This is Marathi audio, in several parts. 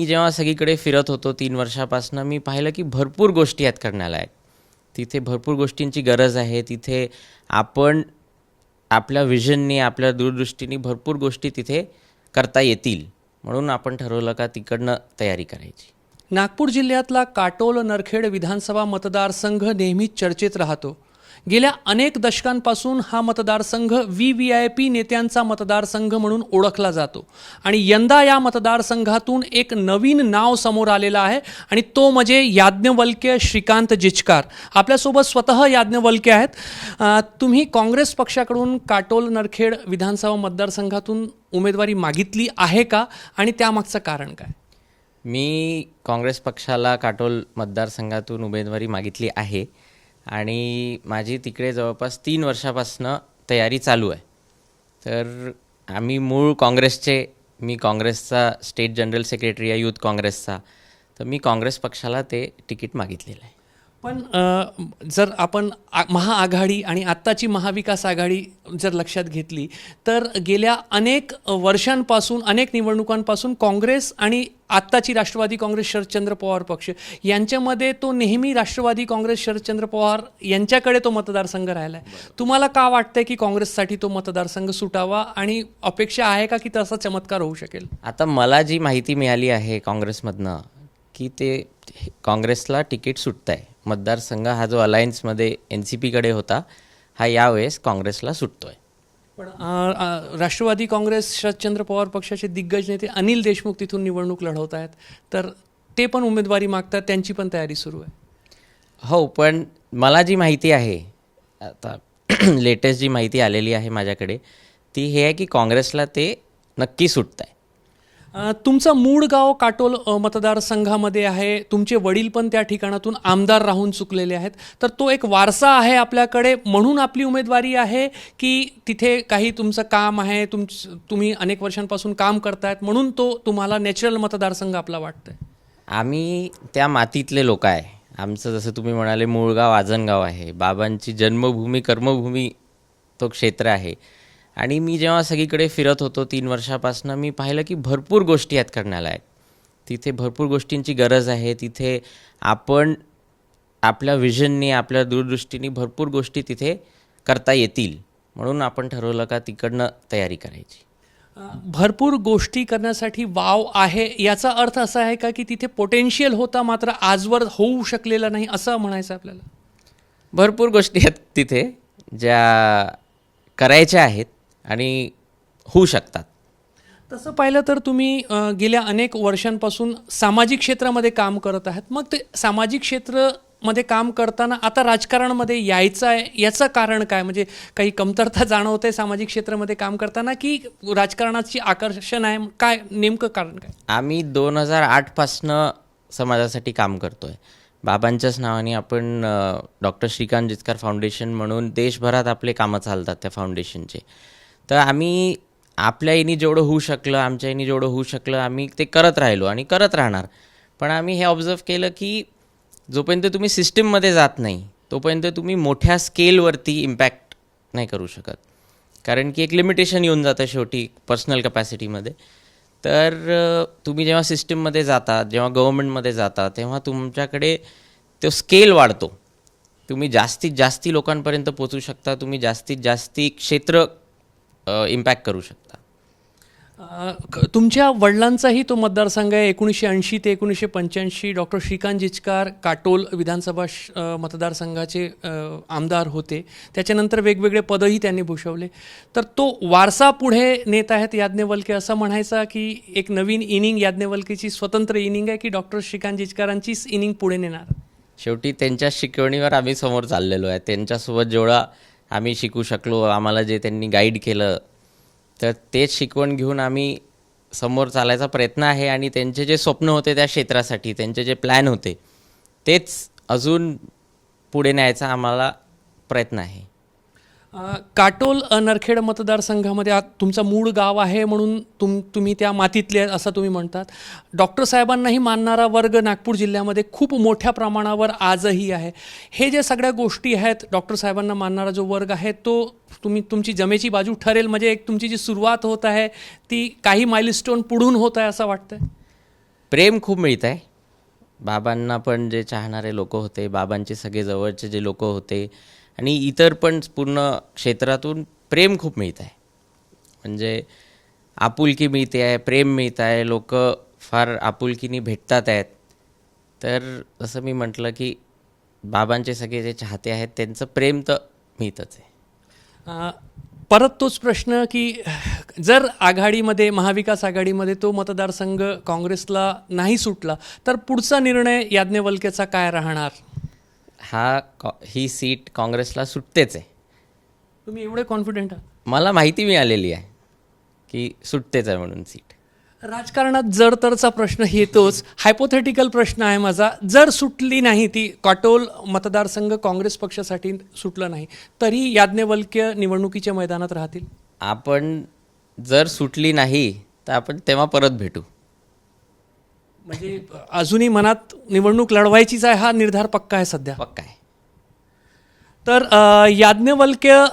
जेव्हा सगळीकडे फिरत होतो 3 वर्षापासून मी पाहिलं की भरपूर गोष्टी आहेत करण्यालायक. तिथे भरपूर गोष्टींची गरज आहे. तिथे आपण आपल्या विजनने, आपल्या दूरदृष्टीने भरपूर गोष्टी तिथे करता येतील. म्हणून आपण ठरवलं का तिकडनं तयारी करायची. नागपूर जिल्ह्यातला काटोल नरखेड विधानसभा मतदारसंघ नेहमीच चर्चेत राहतो. गेल्या अनेक दशकांपासून हा मतदारसंघ VVIP नेत्यांचा मतदारसंघ म्हणून ओळखला जातो आणि यंदा या मतदारसंघातून एक नवीन नाव समोर आलेलं आहे आणि तो म्हणजे याज्ञवल्क्य श्रीकांत जिचकार. आपल्यासोबत स्वतः याज्ञवल्क्य आहेत. तुम्ही काँग्रेस पक्षाकडून काटोल नरखेड विधानसभा मतदारसंघातून उमेदवारी मागितली आहे का आणि त्यामागचं कारण काय? मी काँग्रेस पक्षाला काटोल मतदारसंघातून उमेदवारी मागितली आहे आणि माझी तिकडे जवळपास 3 वर्षापासून तयारी चालू आहे. तर आम्ही मूळ काँग्रेसचे, मी काँग्रेसचा स्टेट जनरल सेक्रेटरी आहे यूथ काँग्रेसचा. तर मी काँग्रेस पक्षाला ते तिकीट मागितलेलं आहे. पण जर आपण महाआघाडी आणि आत्ताची महाविकास आघाडी जर लक्षात घेतली तर गेल्या अनेक वर्षांपासून, अनेक निवडणुकांपासून काँग्रेस आणि आत्ताची राष्ट्रवादी काँग्रेस शरदचंद्र पवार पक्ष यांच्यामध्ये तो नेहमी राष्ट्रवादी काँग्रेस शरदचंद्र पवार यांच्याकडे तो मतदारसंघ राहिला आहे. तुम्हाला का वाटतंय की काँग्रेससाठी तो मतदारसंघ सुटावा आणि अपेक्षा आहे का की तसा चमत्कार होऊ शकेल? आता मला जी माहिती मिळाली आहे काँग्रेसमधनं की ते काँग्रेसला तिकीट सुटतं आहे. मतदारसंघ हा जो अलायन्समध्ये NCPकडे होता हा यावेळेस काँग्रेसला सुटतो आहे. पण राष्ट्रवादी काँग्रेस शरदचंद्र पवार पक्षाचे दिग्गज नेते अनिल देशमुख तिथून निवडणूक लढवत आहेत, तर ते पण उमेदवारी मागतात, त्यांची पण तयारी सुरू आहे. हो, पण मला जी माहिती आहे आता लेटेस्ट जी माहिती आलेली आहे माझ्याकडे ती हे आहे की काँग्रेसला ते नक्की सुटतं आहे. तुमचं मूळ गाव काटोल मतदारसंघामध्ये आहे. तुमचे वडील पण त्या ठिकाणातून आमदार राहून चुकलेले आहेत, तर तो एक वारसा आहे आपल्याकडे म्हणून आपली उमेदवारी आहे की तिथे काही तुमचं काम आहे, तुम्ही अनेक वर्षांपासून काम करतायत म्हणून तो तुम्हाला नॅचरल मतदारसंघ आपला वाटतंय? आम्ही त्या मातीतले लोक आहे. आमचं जसं तुम्ही म्हणाले मूळ गाव आजनगाव आहे. बाबांची जन्मभूमी, कर्मभूमी तो क्षेत्र आहे. आणि मी जेव्हा सगळीकडे फिरत होतो 3 वर्षापासून मी पाहिलं की भरपूर गोष्टी आहेत करण्यालायक. तिथे भरपूर गोष्टींची गरज आहे. तिथे आपण आपल्या विजनने, आपल्या दूरदृष्टीने भरपूर गोष्टी तिथे करता येतील. म्हणून आपण ठरवलं का तिकडनं तयारी करायची. भरपूर गोष्टी करण्यासाठी वाव आहे याचा अर्थ असा आहे का की तिथे पोटेन्शियल होता मात्र आजवर होऊ शकलेला नाही असं म्हणायचं आपल्याला? भरपूर गोष्टी आहेत तिथे ज्या करायच्या आहेत आणि होऊ शकतात. तसं पाहिलं तर तुम्ही गेल्या अनेक वर्षांपासून सामाजिक क्षेत्रामध्ये काम करत आहात. मग ते सामाजिक क्षेत्रामध्ये काम करताना आता राजकारणामध्ये यायचं आहे याचं कारण काय? म्हणजे काही कमतरता जाणवते सामाजिक क्षेत्रामध्ये काम करताना की राजकारणाची आकर्षण आहे? काय नेमकं कारण काय? आम्ही 2008 पासनं समाजासाठी काम करतो आहे. बाबांच्याच नावाने आपण डॉक्टर श्रीकांत जिचकार फाउंडेशन म्हणून देशभरात आपले कामं चालतात त्या फाउंडेशनचे. तर आम्ही आपल्या यानी जेवढं होऊ शकलं, आमच्या यानी जेवढं होऊ शकलं आम्ही ते करत राहिलो आणि करत राहणार. पण आम्ही हे ऑब्झर्व केलं की जोपर्यंत तुम्ही सिस्टीममध्ये जात नाही तोपर्यंत तुम्ही मोठ्या स्केलवरती इम्पॅक्ट नाही करू शकत. कारण की एक लिमिटेशन येऊन जातं शेवटी पर्सनल कपॅसिटीमध्ये. तर तुम्ही जेव्हा सिस्टीममध्ये जाता, जेव्हा गव्हर्मेंटमध्ये जाता तेव्हा तुमच्याकडे तो स्केल वाढतो. तुम्ही जास्तीत जास्ती लोकांपर्यंत पोचू शकता. तुम्ही जास्तीत जास्ती क्षेत्र इम्पॅक्ट करू शकता. तुमच्या वडिलांचाही तो मतदारसंघ आहे. 1980 ते 1985 डॉक्टर श्रीकांत जिचकार काटोल विधानसभा मतदारसंघाचे आमदार होते. त्याच्यानंतर वेगवेगळे पदही त्यांनी भूषवले. तर तो वारसा पुढे नेत आहेत याज्ञवल्क्य असं म्हणायचा की एक नवीन इनिंग याज्ञवल्क्यची स्वतंत्र इनिंग आहे की डॉक्टर श्रीकांत जिचकारांचीच इनिंग पुढे नेणार? शेवटी त्यांच्या शिकवणीवर आम्ही समोर चाललेलो आहे. त्यांच्यासोबत जेवढा आम्ही शिकू शकलो, आम्हाला जे त्यांनी गाईड केलं तर तेच शिकवण घेऊन आम्ही समोर चालायचा प्रयत्न आहे. आणि त्यांचे जे स्वप्न होते त्या क्षेत्रासाठी, त्यांचे जे प्लॅन होते तेच अजून पुढे न्यायचा आम्हाला प्रयत्न आहे. काटोल नरखेड मतदारसंघामध्ये तुमचं मूळ गाव आहे म्हणून तुम्ही त्या मातीतले असं तुम्ही म्हणतात. डॉक्टर साहेबांनाही मानणारा वर्ग नागपूर जिल्ह्यामध्ये खूप मोठ्या प्रमाणावर आजही आहे. हे जे सगळ्या गोष्टी आहेत, डॉक्टर साहेबांना मानणारा जो वर्ग आहे तो तुमची जमेची बाजू ठरेल. म्हणजे एक तुमची जी सुरुवात होत आहे ती काही माइलस्टोन पुढून होत आहे असं वाटतंय? प्रेम खूप मिळत आहे. बाबांना पण जे चाहणारे लोक होते, बाबांचे सगळे जवळचे जे लोक होते आणि इतर पण पूर्ण क्षेत्रातून प्रेम खूप मिळत आहे. म्हणजे आपुलकी मिळते आहे, प्रेम मिळत आहे, लोक फार आपुलकीने भेटतात आहेत. तर जसं मी म्हटलं की बाबांचे सगळे जे चाहते आहेत त्यांचं प्रेम तर मिळतच आहे. परत तोच प्रश्न की जर आघाडीमध्ये महाविकास आघाडीमध्ये तो मतदारसंघ काँग्रेसला नाही सुटला तर पुढचा निर्णय याज्ञवल्क्याचा काय राहणार? ही सीट काँग्रेसला सुटतेच आहे. तुम्ही एवढे कॉन्फिडेंट आहात? मला माहिती मिळालेली आहे की सुटतेच आहे म्हणून सीट. राजकारणात जर तरचा प्रश्न येतोच. हायपोथेटिकल प्रश्न आहे माझा. जर सुटली नाही ती काटोल मतदारसंघ काँग्रेस पक्षासाठी सुटलं नाही तरी याज्ञवल्क्य निवडणुकीच्या मैदानात राहतील? आपण जर सुटली नाही तर आपण तेव्हा परत भेटू. म्हणजे अजूनही मनात निवडणूक लढवायचीच आहे हा निर्धार पक्का आहे सध्या? पक्का आहे. तर याज्ञवल्क्य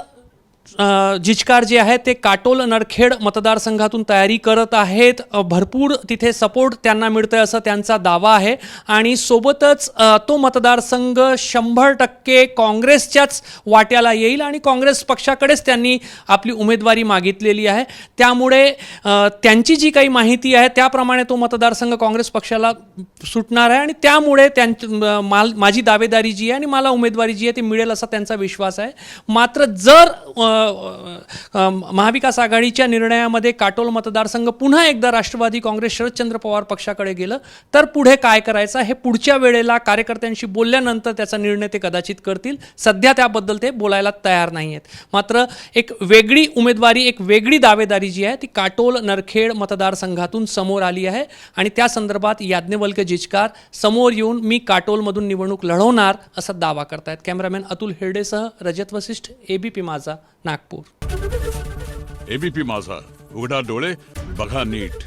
जिचकार जे आहे ते काटोल नरखेड मतदारसंघातून तयारी करत आहेत. भरपूर तिथे सपोर्ट त्यांना मिळतोय असं त्यांचा दावा आहे आणि सोबतच तो मतदारसंघ 100% काँग्रेसच्याच वाट्याला येईल आणि काँग्रेस पक्षाकडेच त्यांनी आपली उमेदवारी मागितलेली आहे. त्यामुळे त्यांची जी काही माहिती आहे त्याप्रमाणे तो मतदारसंघ काँग्रेस पक्षाला सुटणार आहे आणि त्यामुळे माझी दावेदारी जी आहे आणि मला उमेदवारी जी आहे ती मिळेल असा त्यांचा विश्वास आहे. मात्र जर महाविकास आघाडीच्या निर्णयामध्ये काटोल मतदारसंघ पुन्हा एकदा राष्ट्रवादी काँग्रेस शरदचंद्र पवार पक्षाकडे गेलं तर पुढे काय करायचं हे पुढच्या वेळेला कार्यकर्त्यांशी बोलल्यानंतर त्याचा निर्णय ते कदाचित करतील. सध्या त्याबद्दल ते बोलायला तयार नाही आहेत. मात्र एक वेगळी उमेदवारी, एक वेगळी दावेदारी जी आहे ती काटोल नरखेड मतदारसंघातून समोर आली आहे आणि त्या संदर्भात याज्ञवल्क्य जिचकार समोर येऊन मी काटोलमधून निवडणूक लढवणार असा दावा करतायत. कॅमेरामॅन अतुल हिरडेसह रजत वसिष्ठ, एबीपी माझा, नागपूर. एबीपी माझा, उघडा डोळे बघा नीट.